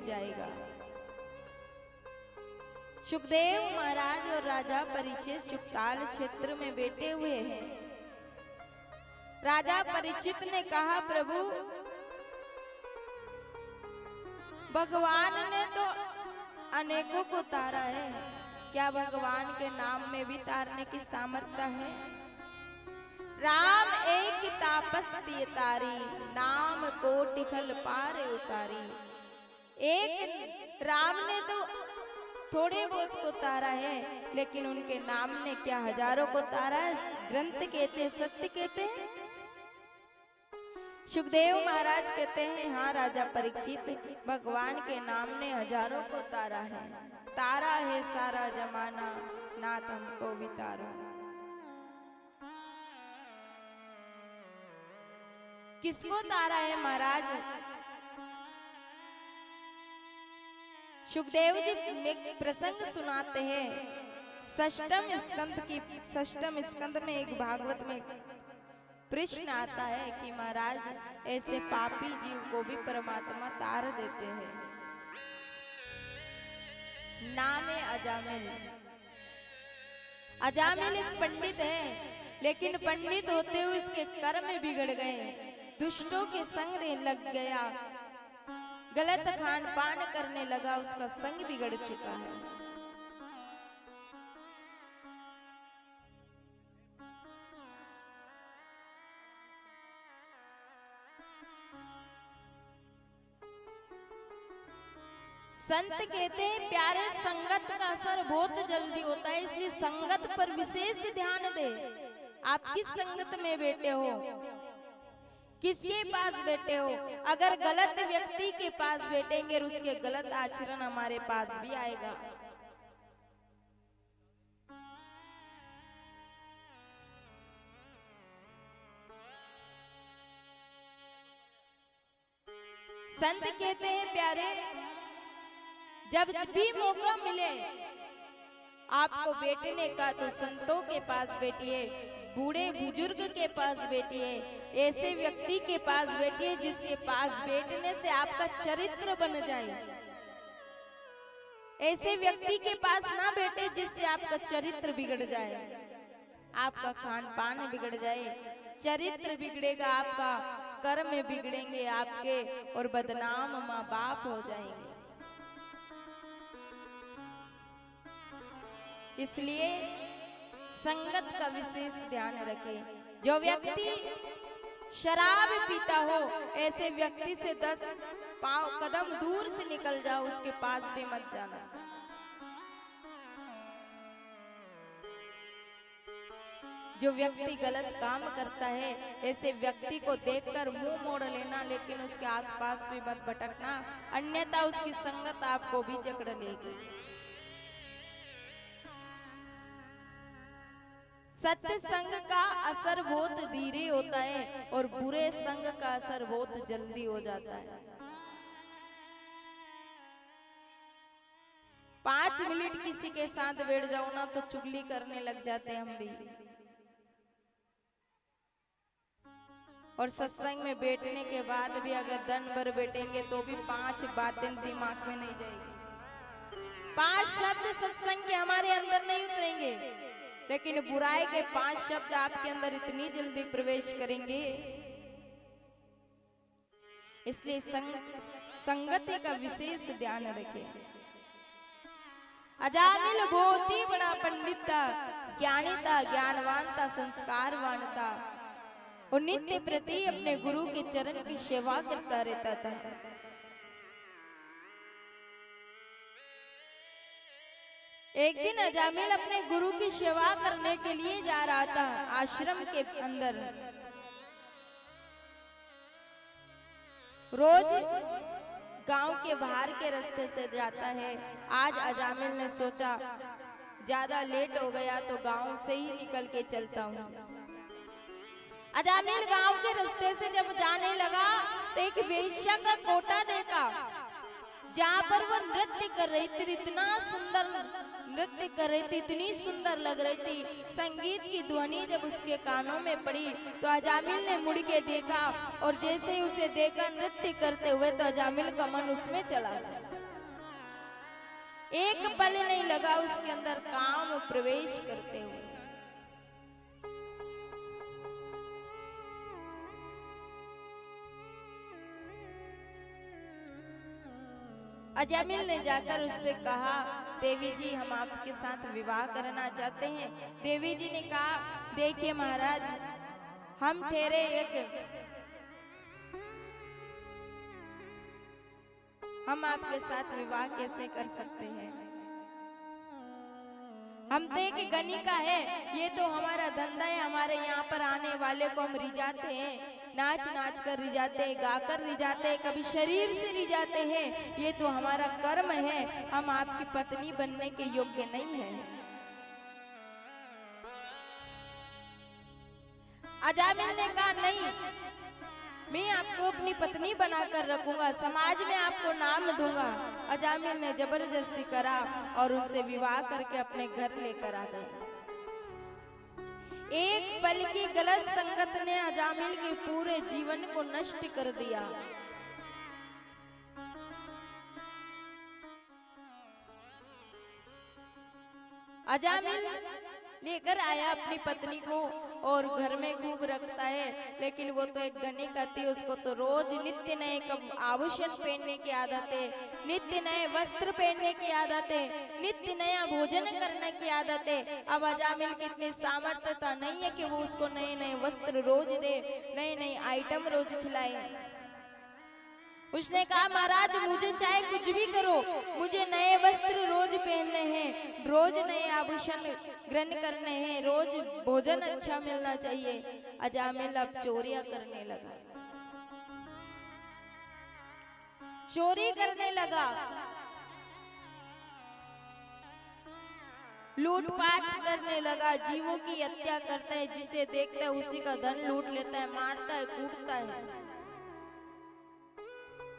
जाएगा। सुखदेव महाराज और राजा परीक्षित सुखताल क्षेत्र में बैठे हुए हैं। राजा परीक्षित ने कहा, प्रभु भगवान ने तो अनेकों को तारा है, क्या भगवान के नाम में भी तारने की सामर्थ्य है? राम एक तापस तिय तारी, नाम कोटि खल पार उतारी। एक राम ने तो थोड़े बहुत को तारा है, लेकिन उनके नाम ने क्या हजारों को तारा है? ग्रंथ कहते हैं, सत्य कहते हैं। सुखदेव महाराज कहते हैं, हाँ राजा परीक्षित, भगवान के नाम ने हजारों को तारा है। तारा है सारा जमाना, नाथ हमको भी तारा। किसको तारा है महाराज? सुखदेव जी एक प्रसंग सुनाते हैं। षष्ठम स्कंद में एक भागवत में प्रश्न आता है कि महाराज ऐसे पापी जीव को भी परमात्मा तार देते हैं। नाम है अजामिल। अजामिल एक पंडित है, लेकिन पंडित होते हुए इसके कर्म बिगड़ गए, दुष्टों के संग लग गया, गलत खान पान करने लगा, उसका संग बिगड़ चुका है। संत कहते हैं प्यारे, संगत का असर बहुत जल्दी होता है, इसलिए संगत पर विशेष ध्यान दे। आप किस संगत में बैठे हो, किसके पास बैठे हो? अगर गलत व्यक्ति के पास बैठेंगे, उसके गलत आचरण हमारे पास भी आएगा। संत कहते हैं प्यारे, जब भी मौका मिले आपको बैठने का, तो संतों के पास बैठिए, बूढ़े बुजुर्ग के पास बैठिए, ऐसे व्यक्ति के पास बैठिए जिसके पास बैठने से आपका चरित्र बन जाए। ऐसे व्यक्ति के पास ना बैठे जिससे आपका चरित्र बिगड़ जाए, आपका खान पान बिगड़ जाए, चरित्र बिगड़ेगा, आपका कर्म बिगड़ेंगे आपके, और बदनाम माँ बाप हो जाएंगे। इसलिए संगत का विशेष ध्यान रखें। जो व्यक्ति शराब पीता हो, ऐसे व्यक्ति से 10 कदम दूर से निकल जाओ, उसके पास भी मत जाना। जो व्यक्ति गलत काम करता है, ऐसे व्यक्ति को देखकर मुंह मोड़ लेना, लेकिन उसके आसपास भी मत भटकना, अन्यथा उसकी संगत आपको भी जकड़ लेगी। सत्य संग का असर बहुत धीरे होता है और बुरे संग का असर बहुत जल्दी हो जाता है। 5 मिनट किसी के साथ बैठ जाओ ना, तो चुगली करने लग जाते हैं हम भी। और सत्संग में बैठने के बाद भी अगर दिन भर बैठेंगे तो भी 5 बातें दिमाग में नहीं जाएगी। 5 शब्द सत्संग के हमारे अंदर नहीं उतरेंगे, लेकिन बुराई के 5 शब्द आपके अंदर इतनी जल्दी प्रवेश करेंगे। इसलिए संगति का विशेष ध्यान रखें। अजामिल बहुत ही बड़ा पंडित था, ज्ञानी था, ज्ञानवान था, संस्कारवान था, और नित्य प्रति अपने गुरु के चरण की सेवा करता रहता था। एक दिन अजामिल अपने गुरु की सेवा करने के लिए जा रहा था आश्रम के अंदर। रोज गांव के बाहर के रास्ते से जाता है। आज अजामिल ने सोचा ज्यादा लेट हो गया तो गांव से ही निकल के चलता हूँ। अजामिल गांव के रास्ते से जब जाने लगा तो एक वेश्या का कोटा देखा, जहाँ पर वो नृत्य कर रही थी। इतना सुंदर नृत्य कर रही थी, इतनी सुंदर लग रही थी। संगीत की ध्वनि जब उसके कानों में पड़ी तो अजामिल ने मुड़ के देखा, और जैसे ही उसे देखा नृत्य करते हुए तो अजामिल का मन उसमें चला गया। एक पल नहीं लगा उसके अंदर काम प्रवेश करते हुए। अजामिल ने जाकर उससे कहा, देवी जी हम आपके साथ विवाह करना चाहते हैं। देवी जी ने कहा, देखिए महाराज, हम ठहरे हम आपके साथ विवाह कैसे कर सकते हैं? हम तो एक गणिका है, ये तो हमारा धंधा है। हमारे यहाँ पर आने वाले को हम रिझाते हैं, नाच नाच कर रिझाते हैं, गाकर रिझाते हैं, कभी शरीर से रिझाते हैं। ये तो हमारा कर्म है, हम आपकी पत्नी बनने के योग्य नहीं है। अजामिल ने कहा, नहीं, मैं आपको अपनी पत्नी बनाकर रखूंगा, समाज में आपको नाम दूंगा। अजामिल ने जबरदस्ती करा और उनसे विवाह करके अपने घर लेकर आ गए। एक पल की गलत संगत ने अजामिल के पूरे जीवन को नष्ट कर दिया। अजामिल लेकर आया अपनी पत्नी को और घर में खूब रखता है, लेकिन वो तो एक गणिका थी, उसको तो रोज नित्य नए आभूषण पहनने की आदत है, नित्य नए वस्त्र पहनने की आदत है, नित्य नया भोजन करने की आदत है। अब अजामिल की इतनी सामर्थ्यता नहीं है कि वो उसको नए नए वस्त्र रोज दे, नए नए आइटम रोज खिलाए। उसने कहा, महाराज मुझे चाहे कुछ भी करो, मुझे नए वस्त्र रोज पहनने हैं, रोज नए आभूषण ग्रहण करने हैं, रोज भोजन अच्छा मिलना चाहिए। अजामिल अब चोरियां करने लगा, चोरी करने लगा, लूटपाट करने लगा, जीवों की हत्या करता है, जिसे देखता है उसी का धन लूट लेता है, मारता है, कूटता है।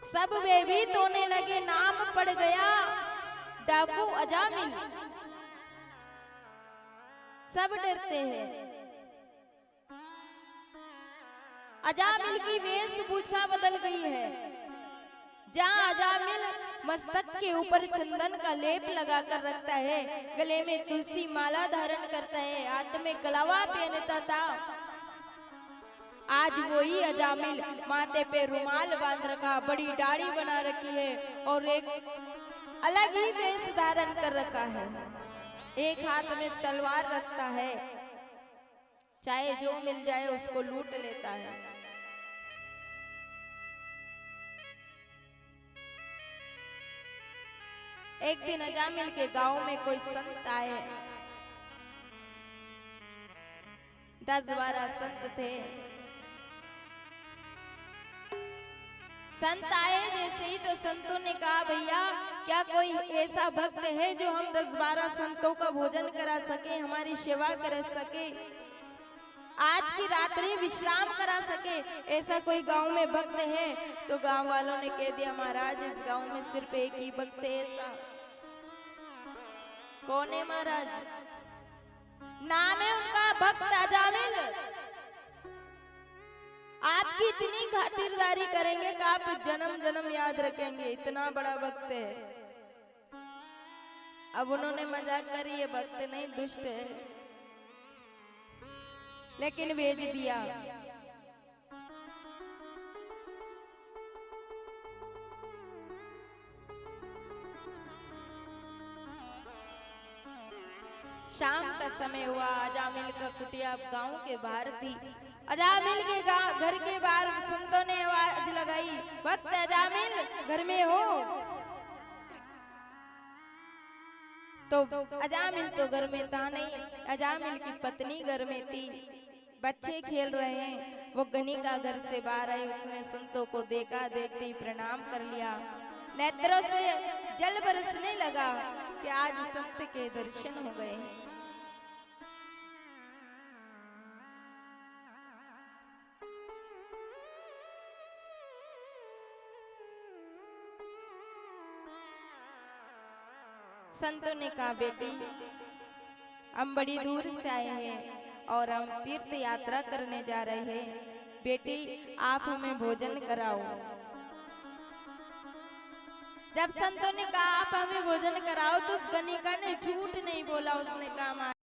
सब भयभीत होने लगे, नाम पड़ गया डाकू अजामिल। सब डरते हैं। अजामिल की वेशभूषा बदल गई है। जहां अजामिल मस्तक के ऊपर चंदन का लेप लगाकर रखता है, गले में तुलसी माला धारण करता है, हाथ में कलावा पहनता था, आज वही अजामिल माथे पे रुमाल बांध रखा, बड़ी दाढ़ी बना रखी है और एक अलग ही वेश धारण कर रखा है। एक हाथ में तलवार रखता है, चाहे जो मिल जाए उसको लूट लेता है। एक दिन अजामिल के गांव में कोई संत आए, 10-12 संत थे। संत आए जैसे ही तो संतों ने कहा, भैया क्या कोई ऐसा भक्त है जो हम 10-12 संतों का भोजन करा सके, हमारी सेवा कर सके, आज की रात्रि विश्राम करा सके, ऐसा कोई गांव में भक्त है? तो गांव वालों ने कह दिया, महाराज इस गांव में सिर्फ एक ही भक्त है ऐसा। कौन है महाराज? नाम है उनका भक्त अजामिल। आपकी इतनी खातिरदारी करेंगे कि आप जन्म जन्म याद रखेंगे, इतना बड़ा भक्त है। अब उन्होंने मजाक करी, ये भक्त नहीं दुष्ट है, लेकिन भेज दिया। शाम का समय हुआ, अजामिल का कुटिया गांव के बाहर थी। अजामिल के घर के बाहर संतों ने आवाज लगाई, भक्त अजामिल घर में हो? तो अजामिल तो घर में था नहीं, अजामिल की पत्नी घर में थी, बच्चे खेल रहे हैं। वो गणिका घर से बाहर आई, उसने संतों को देखा, देखते ही प्रणाम कर लिया, नेत्रों से जल बरसने लगा कि आज संत के दर्शन हो गए। संतों ने कहा, बेटी हम बड़ी दूर से आए हैं और हम तीर्थ यात्रा करने जा रहे हैं, बेटी आप हमें भोजन कराओ। जब संतों ने कहा आप हमें भोजन कराओ तो उस कनिका ने झूठ नहीं बोला, उसने कहा